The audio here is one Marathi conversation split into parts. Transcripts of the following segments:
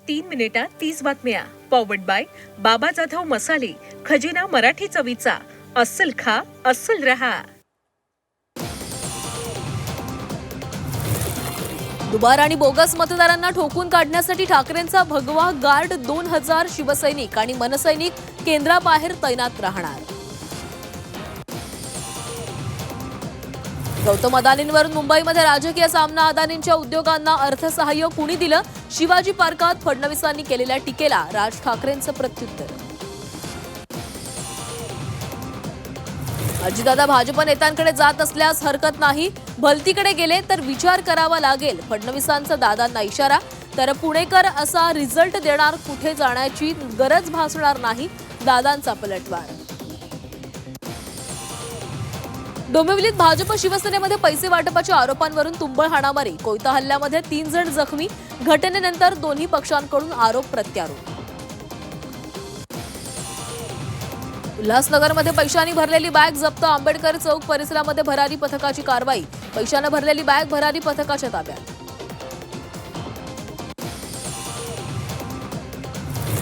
3 मिनिटात 30 बातम्या. पॉवर्ड बाय बाबा जाधव मसाले, खजिना मराठी चवीचा. अस्सल खा, अस्सल रहा. दुबार आणि बोगस मतदारांना ठोकून काढण्यासाठी ठाकरेंचा भगवा गार्ड 2000 शिवसैनिक आणि मनसैनिक केंद्राबाहेर तैनात राहणार. गौतम अदानींवरून मुंबईमध्ये राजकीय सामना. अदानींच्या उद्योगांना अर्थसहाय्य कुणी दिलं? शिवाजी पार्कात फडणवीसांनी केलेल्या टीकेला राज ठाकरेंचं प्रत्युत्तर. अजितदादा भाजप नेत्यांकडे जात असल्यास हरकत नाही, भलतीकडे गेले तर विचार करावा लागेल. फडणवीसांचा दादांना इशारा. तर पुणेकर असा रिझल्ट देणार, कुठे जाण्याची गरज भासणार नाही, दादांचा पलटवार. डोंबिवलीत भाजप शिवसेनेमध्ये पैसे वाटपाच्या आरोपांवरून तुंबळ हाणामारी. कोयता हल्ल्यामध्ये 3 जण जखमी. घटनेनंतर दोन्ही पक्षांकडून आरोप प्रत्यारोप. उल्हासनगरमध्ये पैशांनी भरलेली बॅग जप्त. आंबेडकर चौक परिसरामध्ये भरारी पथकाची कारवाई. पैशाने भरलेली बॅग भरारी पथकाच्या ताब्यात.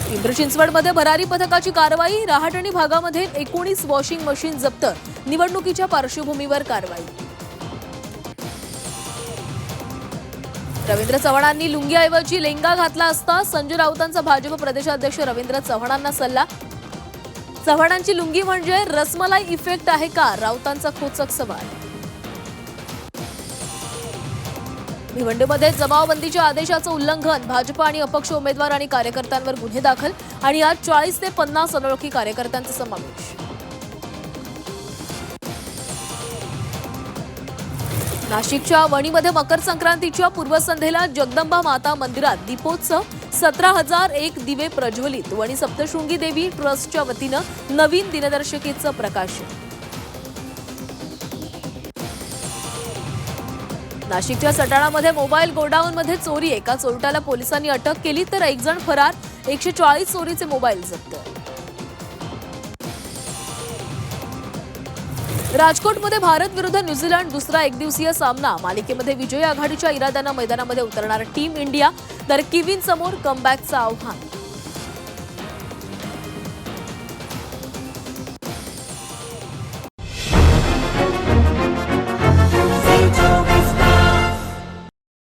पिंपरी चिंचवडमध्ये भरारी पथकाची कारवाई. रहाटणी भागामध्ये 19 वॉशिंग मशीन जप्त. निवडणुकीच्या पार्श्वभूमीवर कारवाई. रवींद्र चव्हाणांनी लुंगीऐवजी लेंगा घातला असता. संजय राऊतांचा भाजप प्रदेशाध्यक्ष रवींद्र चव्हाणांना सल्ला. चव्हाणांची लुंगी म्हणजे रसमलाई इफेक्ट आहे का? राऊतांचा खोचक सवाल. भिवंडीमध्ये जमावबंदीच्या आदेशाचं उल्लंघन. भाजप आणि अपक्ष उमेदवार आणि कार्यकर्त्यांवर गुन्हे दाखल. आणि आज 40 ते 50 अनोळखी कार्यकर्त्यांचा समावेश. नाशिकच्या वणीमध्ये मकर संक्रांतीच्या पूर्वसंध्येला जगदंबा माता मंदिरात दीपोत्सव. 17,001 दिवे प्रज्वलित. वणी सप्तशृंगी देवी ट्रस्टच्या वतीनं नवीन दिनदर्शिकेचं प्रकाशन. नाशिकच्या सटाणामध्ये मोबाईल गोडाऊनमध्ये चोरी. एका चोरट्याला पोलिसांनी अटक केली तर 1 जण फरार. 140 चोरीचे मोबाईल जप्त. राजकोटमध्ये भारत विरुद्ध न्यूझीलंड दुसरा एकदिवसीय सामना. मालिकेमध्ये विजयी आघाडीच्या इराद्यानं मैदानामध्ये उतरणार टीम इंडिया. तर किवीन समोर कमबॅकचं आव्हान.